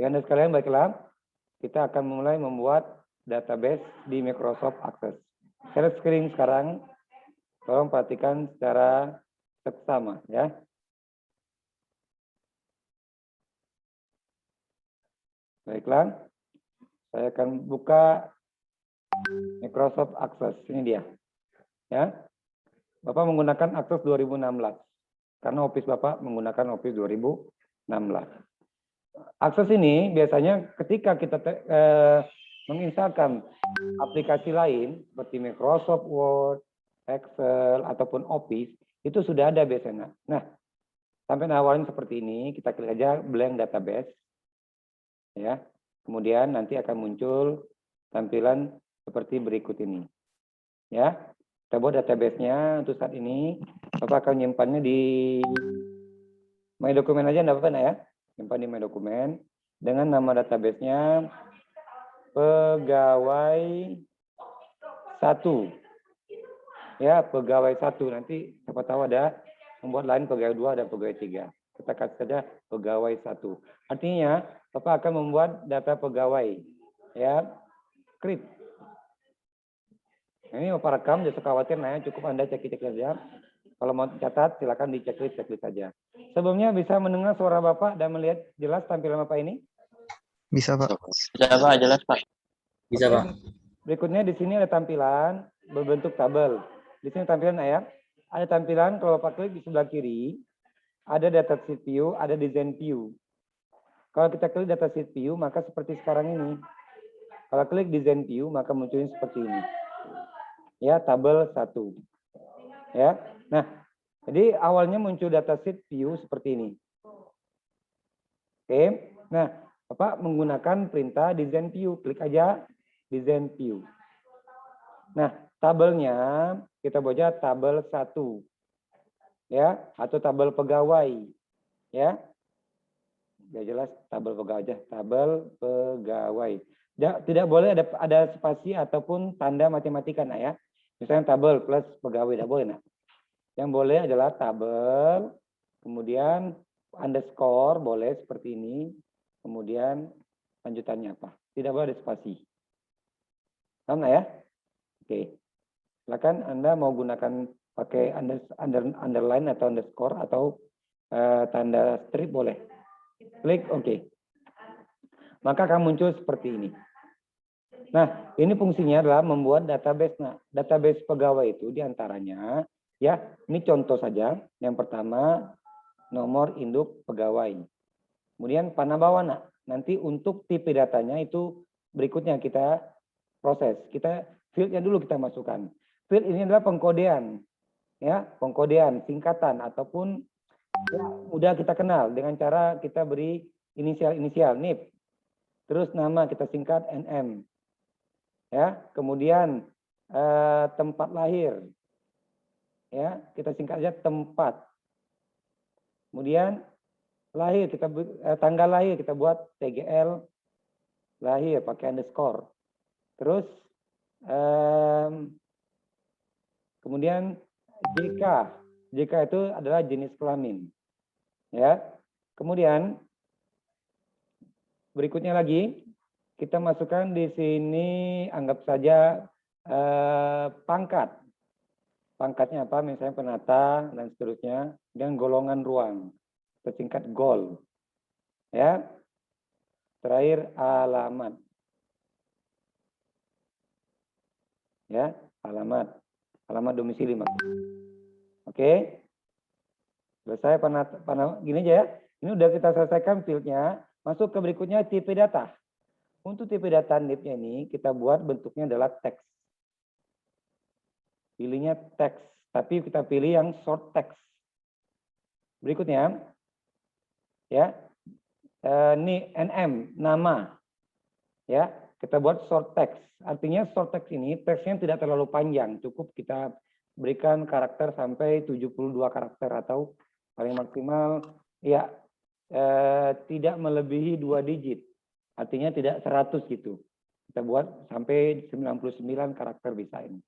Ya, Anda sekalian, baiklah. Kita akan mulai membuat database di Microsoft Access. Share screen sekarang. Tolong perhatikan secara seksama ya. Baiklah. Saya akan buka Microsoft Access. Ini dia. Ya. Bapak menggunakan Access 2016. Karena Office Bapak menggunakan Office 2016. Akses ini biasanya ketika kita menginstalkan aplikasi lain seperti Microsoft Word, Excel, ataupun Office, itu sudah ada biasanya. Nah, sampai awalnya seperti ini, kita klik aja blank database. Ya, kemudian nanti akan muncul tampilan seperti berikut ini. Ya, kita buat database-nya untuk saat ini. Bapak akan menyimpannya di My Document aja, enggak apa-apa ya. Simpan di My Document dengan nama database-nya pegawai 1. Ya, pegawai 1. Nanti siapa tahu ada membuat lain pegawai 2 dan pegawai 3. Kita kasih saja pegawai 1. Artinya, Bapak akan membuat data pegawai. Ya, create. Ini Bapak rekam, jangan khawatir, nah, cukup Anda cek-cek saja. Kalau mau catat, silakan dicek-cek saja. Sebelumnya bisa mendengar suara Bapak dan melihat jelas tampilan Bapak ini? Bisa, Pak. Bisa, Pak. Jelas, Pak. Bisa, Oke. Pak. Berikutnya di sini ada tampilan berbentuk tabel. Di sini tampilan ya. Ada tampilan kalau Bapak klik di sebelah kiri, ada data sheet view, ada design view. Kalau kita klik data sheet view, maka seperti sekarang ini. Kalau klik design view, maka munculnya seperti ini. Ya, tabel 1. Ya. Nah, jadi awalnya muncul data sheet view seperti ini. Oke. Nah, Bapak menggunakan perintah design view. Klik aja design view. Nah, tabelnya kita baca tabel 1. Ya, atau tabel pegawai. Ya. Ya jelas tabel pegawai aja, tabel pegawai. Tidak boleh ada spasi ataupun tanda matematika, nah ya. Misalnya tabel plus pegawai, tidak boleh, nah. Yang boleh adalah tabel, kemudian underscore boleh seperti ini, kemudian lanjutannya apa? Tidak boleh ada spasi. Paham ya? Oke. Silakan Anda mau gunakan pakai underline atau underscore atau tanda strip boleh. Klik OK. Maka akan muncul seperti ini. Nah, ini fungsinya adalah membuat database. Nah, database pegawai itu diantaranya, ya, ini contoh saja. Yang pertama, nomor induk pegawai. Kemudian panah bawana. Nanti untuk tipe datanya itu berikutnya kita proses. Kita fieldnya dulu kita masukkan. Field ini adalah pengkodean. Ya, pengkodean, singkatan, ataupun ya, udah kita kenal dengan cara kita beri inisial-inisial, NIP. Terus nama kita singkat NM. Ya, kemudian tempat lahir. Ya, kita singkat aja tempat. Kemudian lahir kita tanggal lahir kita buat TGL lahir pakai underscore. Terus kemudian JK. JK itu adalah jenis kelamin. Ya. Kemudian berikutnya lagi kita masukkan di sini anggap saja pangkat. Pangkatnya apa? Misalnya penata dan seterusnya. Dan golongan ruang. Tersingkat GOL. Ya. Terakhir alamat. Ya, alamat. Alamat domisili, Mas. Oke. Selesai gini aja ya. Ini udah kita selesaikan fieldnya. Masuk ke berikutnya tipe data. Untuk tipe data NIP-nya ini kita buat bentuknya adalah teks. Pilihnya teks, tapi kita pilih yang short text. Berikutnya, ya, ini NM nama, ya, kita buat short text. Artinya short text ini teksnya tidak terlalu panjang, cukup kita berikan karakter sampai 72 karakter atau paling maksimal, ya, tidak melebihi 2 digit. Artinya tidak 100 gitu. Kita buat sampai 99 karakter bisa ini.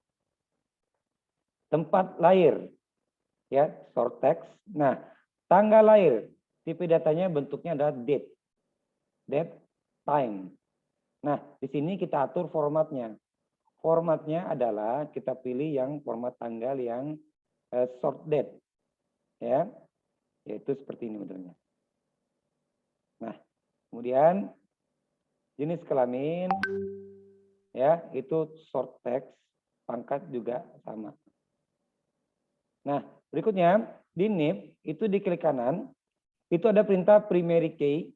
Tempat lahir, ya, short text. Nah, tanggal lahir, tipe datanya bentuknya adalah date. date, time. Nah, di sini kita atur formatnya. Formatnya adalah kita pilih yang format tanggal yang short date, ya, yaitu seperti ini modelnya. Nah, kemudian jenis kelamin, ya, itu short text, pangkat juga sama. Nah, berikutnya di NIP itu di klik kanan itu ada perintah primary key,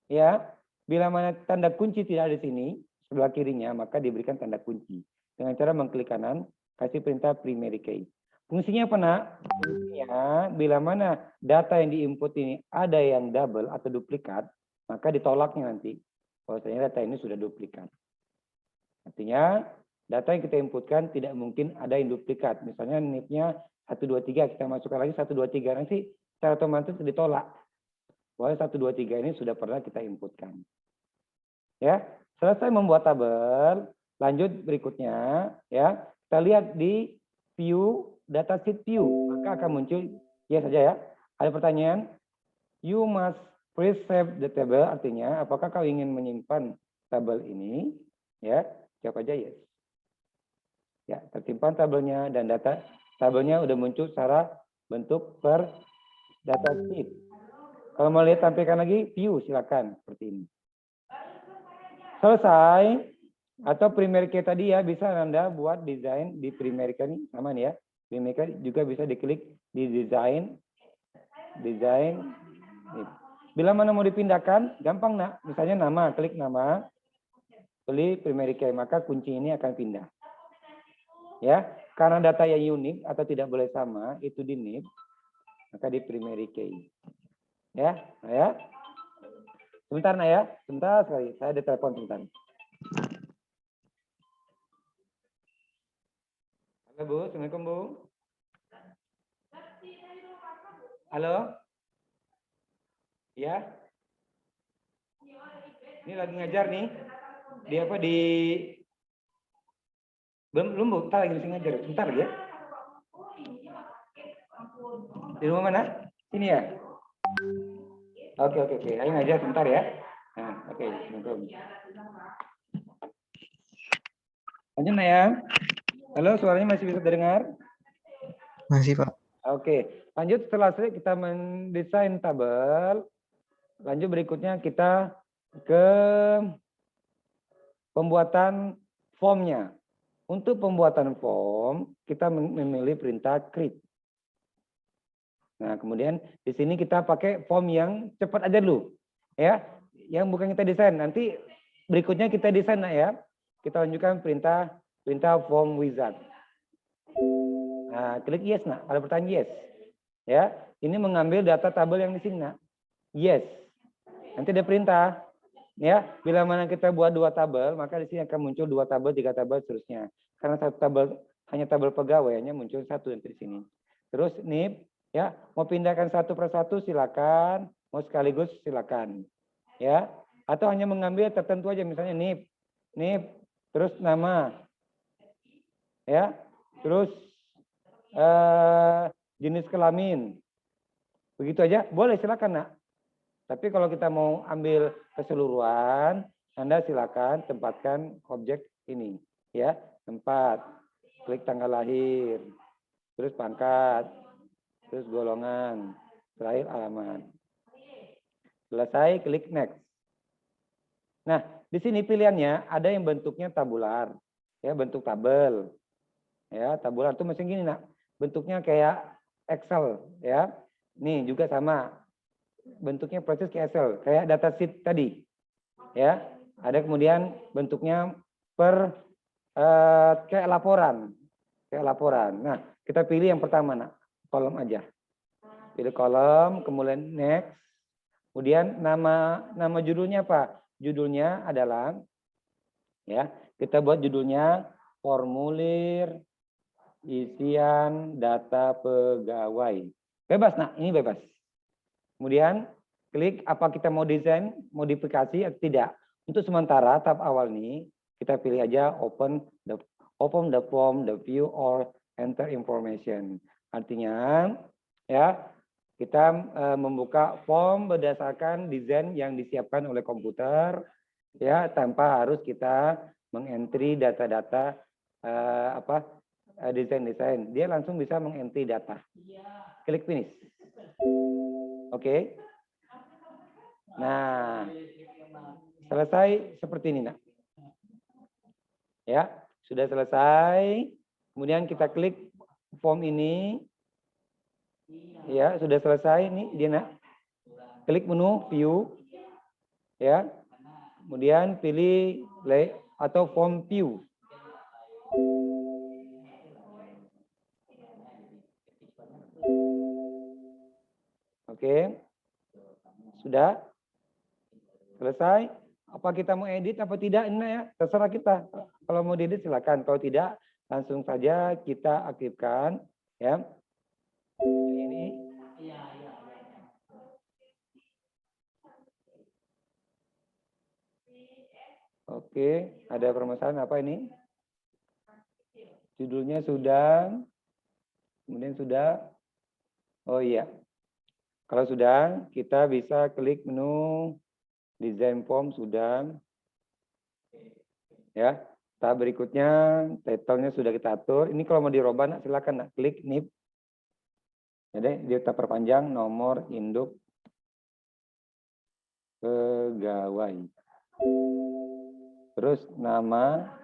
ya. Bila mana tanda kunci tidak ada di sini sebelah kirinya, maka diberikan tanda kunci dengan cara mengklik kanan, kasih perintah primary key. Fungsinya apa, nak? Fungsinya bila mana data yang diinput ini ada yang double atau duplikat, maka ditolaknya nanti. Kalau ternyata data ini sudah duplikat. Artinya data yang kita inputkan tidak mungkin ada yang duplikat. Misalnya NIP-nya 123, kita masukkan lagi 123, nanti secara otomatis ditolak. Bahwa 123 ini sudah pernah kita inputkan. Ya, selesai membuat tabel, lanjut berikutnya, ya. Kita lihat di view, datasheet view, maka akan muncul ya saja ya. Ada pertanyaan, you must preserve the table, artinya apakah kau ingin menyimpan tabel ini? Ya, jawab aja yes. Ya, tersimpan tabelnya dan data tabelnya udah muncul secara bentuk per datasheet. Kalau mau lihat tampilkan lagi, view silakan seperti ini. Selesai atau primary key tadi ya, bisa Anda buat desain di primary key ini sama nih ya. Primary key juga bisa diklik di desain. Bila mana mau dipindahkan, gampang nak. Misalnya nama, klik nama, pilih primary key, maka kunci ini akan pindah. Ya, karena data yang unik atau tidak boleh sama itu di NIP, maka di primary key. Ya, nah ya. Sebentar nak ya, sebentar sekali. Saya ada telepon sebentar. Halo Bu, Assalamualaikum Bu. Halo? Ya? Ini lagi ngajar nih. Di apa di belum Bu, entar lagi ngajar. Sebentar ya. Di rumah mana? Sini ya? Oke. Ayo ngajar sebentar ya. Nah, oke. Lanjut ya. Halo, suaranya masih bisa terdengar? Masih, Pak. Oke, lanjut setelah selesai kita mendesain tabel. Lanjut berikutnya kita ke pembuatan formnya. Untuk pembuatan form, kita memilih perintah create. Nah, kemudian di sini kita pakai form yang cepat aja dulu. Ya, yang bukan kita desain. Nanti berikutnya kita desain ya. Kita lanjutkan perintah form wizard. Nah, klik yes, nak. Ada pertanyaan yes. Ya, ini mengambil data tabel yang di sini, nak. Yes. Nanti ada perintah. Ya, bila mana kita buat 2 tabel, maka di sini akan muncul 2 tabel, 3 tabel seterusnya. Karena satu tabel hanya tabel pegawai, hanya muncul 1 nanti di sini. Terus NIP, ya, mau pindahkan satu persatu silakan, mau sekaligus silakan. Ya, atau hanya mengambil tertentu aja, misalnya NIP, terus nama. Ya, terus jenis kelamin. Begitu aja, boleh silakan, nak. Tapi kalau kita mau ambil keseluruhan, Anda silakan tempatkan objek ini, ya. Tempat, klik tanggal lahir, terus pangkat, terus golongan, terakhir alamat. Selesai, klik next. Nah, di sini pilihannya ada yang bentuknya tabular, ya, bentuk tabel. Ya, tabular itu mesin gini, nak. Bentuknya kayak Excel, ya. Nih juga sama. Bentuknya proses kayak Excel, kayak datasheet tadi. Ya, ada kemudian bentuknya per kayak laporan. Nah, kita pilih yang pertama, nak. Kolom aja. Pilih kolom, kemudian next. Kemudian nama judulnya apa? Judulnya adalah, ya, kita buat judulnya formulir isian data pegawai. Bebas, nak, ini bebas. Kemudian klik apa kita mau desain, modifikasi atau tidak. Untuk sementara tahap awal ini kita pilih aja open the form, the view or enter information. Artinya ya Kita membuka form berdasarkan desain yang disiapkan oleh komputer, ya, tanpa harus kita mengentry data-data desain-desain. Dia langsung bisa mengentry data. Klik finish. Oke. Nah, selesai seperti ini, nak. Ya, sudah selesai. Kemudian kita klik form ini. Ya, sudah selesai nih, dia, nak. Klik menu view. Ya. Kemudian pilih lay atau form view. Oke. Sudah selesai. Apa kita mau edit apa tidak? Ini ya, terserah kita. Kalau mau diedit silakan. Kalau tidak, langsung saja kita aktifkan. Ya. Ini. Oke, ada permasalahan apa ini? Judulnya sudah. Kemudian sudah. Oh iya. Kalau sudah, kita bisa klik menu design form sudah. Ya. Tahap berikutnya, title-nya sudah kita atur. Ini kalau mau dirubah, nak, silakan, nak, klik NIP. Jadi kita perpanjang nomor induk pegawai. Terus nama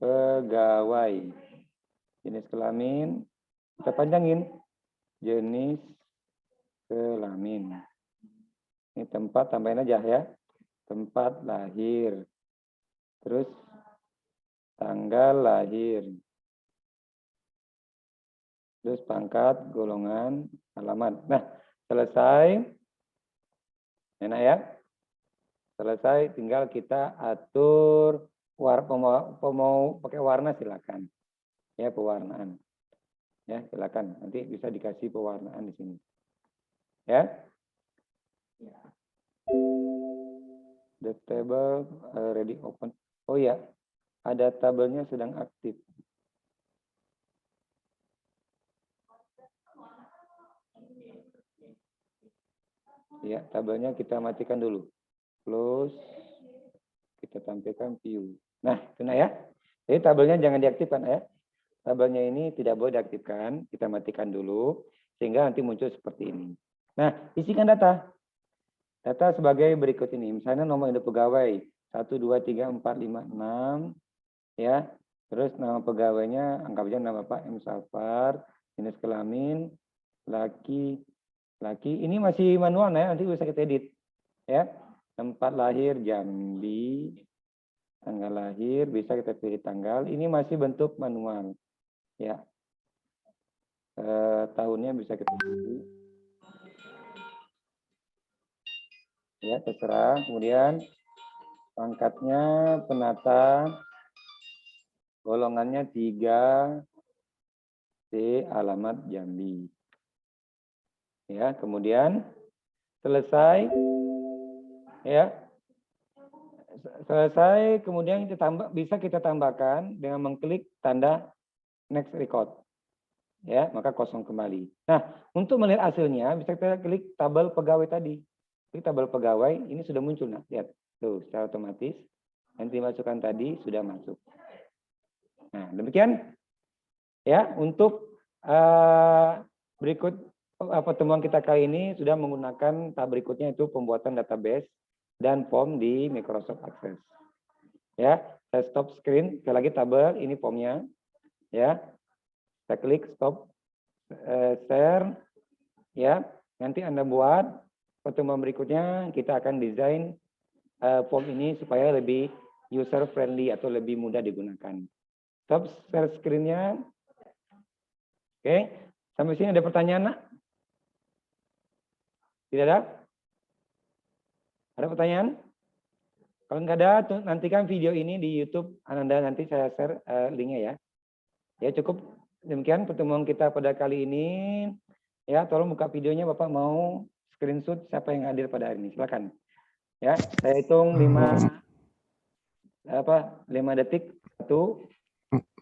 pegawai. Jenis kelamin kita panjangin. Jenis kelamin. Ini tempat, tambahin aja ya. Tempat lahir. Terus tanggal lahir. Terus pangkat, golongan, alamat. Nah, selesai. Enak ya. Selesai, tinggal kita atur mau pakai warna silakan. Ya, pewarnaan. Ya, silakan. Nanti bisa dikasih pewarnaan di sini. Ya. The table ready open. Oh ya, ada tabelnya sedang aktif. Ya, tabelnya kita matikan dulu. Close. Kita tampilkan view. Nah, kena ya. Jadi tabelnya jangan diaktifkan ya. Tabelnya ini tidak boleh diaktifkan. Kita matikan dulu sehingga nanti muncul seperti ini. Nah, isikan data. Data sebagai berikut ini. Misalnya nomor induk pegawai 1 2 3 4 5 6 ya. Terus nama pegawainya anggap aja nama Pak M Safar, jenis kelamin laki. Ini masih manual ya, nanti bisa kita edit. Ya. Tempat lahir Jambi. Tanggal lahir bisa kita pilih tanggal. Ini masih bentuk manual. Ya. Tahunnya bisa kita pilih. Ya, terserah. Kemudian pangkatnya penata, golongannya 3, C, alamat Jambi. Ya, kemudian selesai. Ya. Selesai, kemudian bisa kita tambahkan dengan mengklik tanda next record. Ya, maka kosong kembali. Nah, untuk melihat hasilnya bisa kita klik tabel pegawai tadi. Klik tabel pegawai, ini sudah muncul. Nah, lihat. Tuh, secara otomatis yang dimasukkan tadi sudah masuk. Nah, demikian ya untuk berikut pertemuan kita kali ini sudah menggunakan tahap berikutnya itu pembuatan database dan form di Microsoft Access. Ya, saya stop screen. Sekali lagi tabel ini formnya. Ya, saya klik stop share. Ya, nanti Anda buat pertemuan berikutnya kita akan desain form ini supaya lebih user friendly atau lebih mudah digunakan. Stop share screen-nya. Oke, sampai sini ada pertanyaan, nak? Tidak ada? Ada pertanyaan? Kalau nggak ada, nantikan video ini di YouTube Ananda, nanti saya share linknya ya. Ya cukup demikian pertemuan kita pada kali ini. Ya, tolong buka videonya, Bapak mau screenshot siapa yang hadir pada hari ini. Silakan. Ya, saya hitung 5 detik. 1.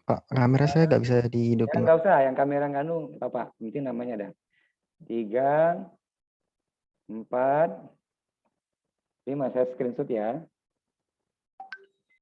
Pak, kamera saya nggak bisa Ya dihidupin. nggak usah, yang kamera nganu Bapak, mungkin namanya ada. 3, 4, 5. Saya screenshot ya.